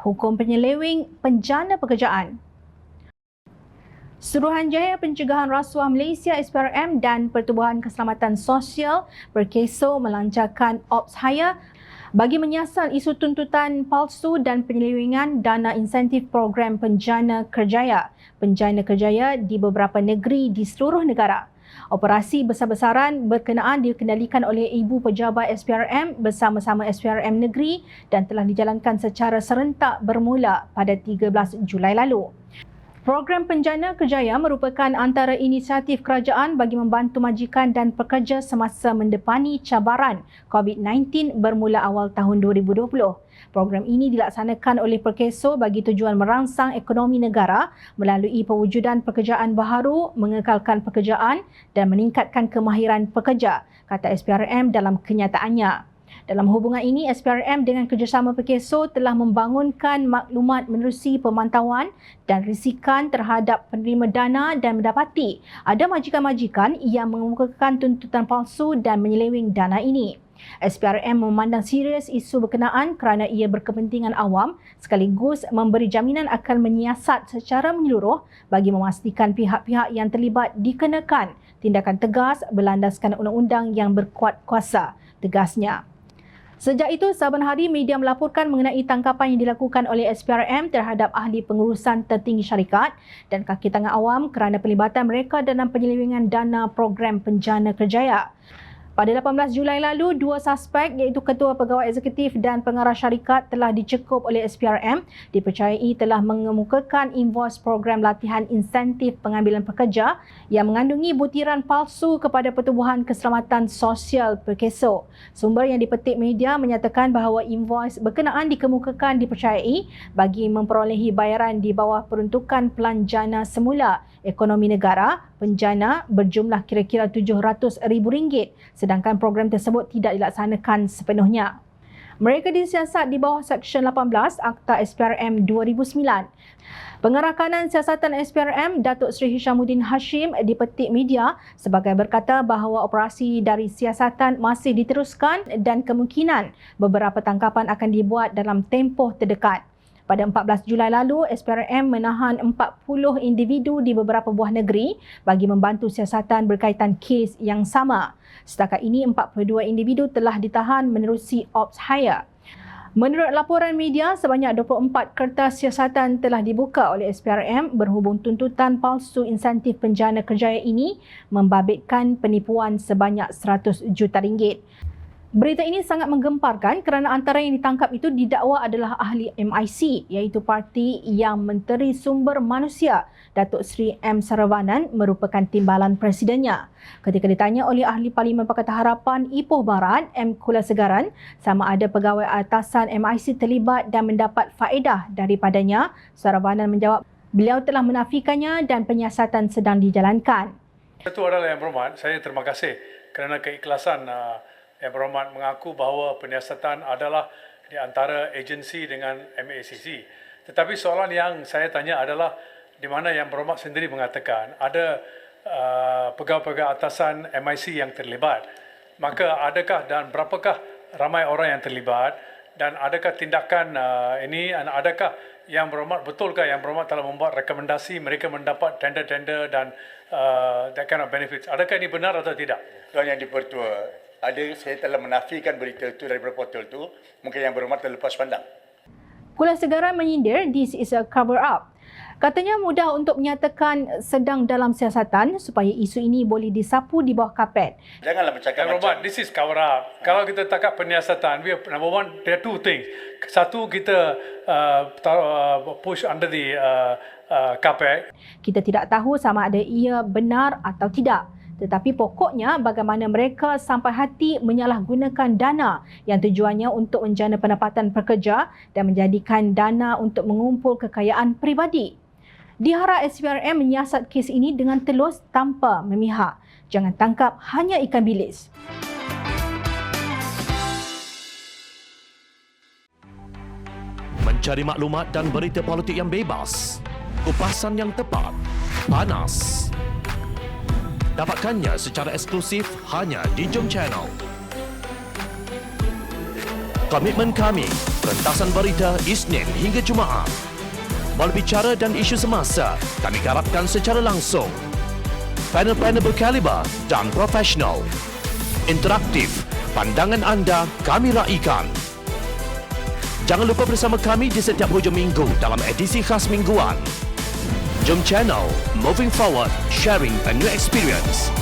hukum penyeleweng penjana pekerjaan. Suruhanjaya Pencegahan Rasuah Malaysia SPRM dan Pertubuhan Keselamatan Sosial berkeso melancarkan Ops Haya bagi menyiasat isu tuntutan palsu dan penyelewengan dana insentif program Penjana Kerjaya di beberapa negeri di seluruh negara. Operasi besar-besaran berkenaan dikendalikan oleh Ibu Pejabat SPRM bersama-sama SPRM negeri dan telah dijalankan secara serentak bermula pada 13 Julai lalu. Program Penjana Kerjaya merupakan antara inisiatif kerajaan bagi membantu majikan dan pekerja semasa mendepani cabaran COVID-19 bermula awal tahun 2020. Program ini dilaksanakan oleh Perkeso bagi tujuan merangsang ekonomi negara melalui pewujudan pekerjaan baharu, mengekalkan pekerjaan dan meningkatkan kemahiran pekerja, kata SPRM dalam kenyataannya. Dalam hubungan ini, SPRM dengan kerjasama Perkeso telah membangunkan maklumat menerusi pemantauan dan risikan terhadap penerima dana dan mendapati ada majikan-majikan yang mengemukakan tuntutan palsu dan menyeleweng dana ini. SPRM memandang serius isu berkenaan kerana ia berkepentingan awam sekaligus memberi jaminan akan menyiasat secara menyeluruh bagi memastikan pihak-pihak yang terlibat dikenakan tindakan tegas berlandaskan undang-undang yang berkuat kuasa, tegasnya. Sejak itu, saban hari media melaporkan mengenai tangkapan yang dilakukan oleh SPRM terhadap ahli pengurusan tertinggi syarikat dan kaki tangan awam kerana pelibatan mereka dalam penyelewengan dana program Penjana Kerjaya. Pada 18 Julai lalu, 2 suspek iaitu Ketua Pegawai Eksekutif dan Pengarah Syarikat telah dicekup oleh SPRM dipercayai telah mengemukakan invoice program latihan insentif pengambilan pekerja yang mengandungi butiran palsu kepada Pertubuhan Keselamatan Sosial Perkeso. Sumber yang dipetik media menyatakan bahawa invoice berkenaan dikemukakan dipercayai bagi memperolehi bayaran di bawah peruntukan Pelan Jana Semula Ekonomi Negara Penjana berjumlah kira-kira RM700,000 sedangkan program tersebut tidak dilaksanakan sepenuhnya. Mereka disiasat di bawah Seksyen 18 Akta SPRM 2009. Pengarah kanan siasatan SPRM, Datuk Seri Hishamuddin Hashim dipetik media sebagai berkata bahawa operasi dari siasatan masih diteruskan dan kemungkinan beberapa tangkapan akan dibuat dalam tempoh terdekat. Pada 14 Julai lalu, SPRM menahan 40 individu di beberapa buah negeri bagi membantu siasatan berkaitan kes yang sama. Setakat ini, 42 individu telah ditahan menerusi Ops Haya. Menurut laporan media, sebanyak 24 kertas siasatan telah dibuka oleh SPRM berhubung tuntutan palsu insentif Penjana Kerjaya ini membabitkan penipuan sebanyak RM100 juta. Berita ini sangat menggemparkan kerana antara yang ditangkap itu didakwa adalah ahli MIC iaitu Parti Yang Menteri Sumber Manusia Datuk Seri M. Saravanan merupakan timbalan presidennya. Ketika ditanya oleh ahli Parlimen Pakatan Harapan Ipoh Barat M. Kulasegaran sama ada pegawai atasan MIC terlibat dan mendapat faedah daripadanya, Saravanan menjawab beliau telah menafikannya dan penyiasatan sedang dijalankan. Itu adalah Yang Berhormat, saya terima kasih kerana keikhlasan Yang Berhormat mengaku bahawa penyiasatan adalah di antara agensi dengan MACC. Tetapi soalan yang saya tanya adalah di mana Yang Berhormat sendiri mengatakan ada pegawai-pegawai atasan MIC yang terlibat. Maka adakah dan berapakah ramai orang yang terlibat dan adakah tindakan ini, adakah Yang Berhormat, betulkah Yang Berhormat telah membuat rekomendasi mereka mendapat tender-tender dan that kind of benefits? Adakah ini benar atau tidak? Tuan Yang di-Pertua, saya telah menafikan berita itu daripada portal itu, mungkin Yang Berhormat terlepas pandang. Kulasegaran menyindir this is a cover up. Katanya mudah untuk menyatakan sedang dalam siasatan supaya isu ini boleh disapu di bawah kapet. Janganlah bercakap Yang Berhormat, this is cover up. Kalau kita cakap penyiasatan, number one, there are two things. Satu, kita push under the carpet. Kita tidak tahu sama ada ia benar atau tidak. Tetapi pokoknya bagaimana mereka sampai hati menyalahgunakan dana yang tujuannya untuk menjana pendapatan pekerja dan menjadikan dana untuk mengumpul kekayaan peribadi. Diharap SPRM menyiasat kes ini dengan telus tanpa memihak. Jangan tangkap hanya ikan bilis. Mencari maklumat dan berita politik yang bebas, kupasan yang tepat, panas. Dapatkannya secara eksklusif hanya di Jom Channel. Komitmen kami, rentasan berita Isnin hingga Jumaat. Melalui cara dan isu semasa, kami garapkan secara langsung. Panel-panel berkaliber dan profesional. Interaktif, pandangan anda kami raikan. Jangan lupa bersama kami di setiap hujung minggu dalam edisi khas mingguan. Jom channel, moving forward, sharing a new experience.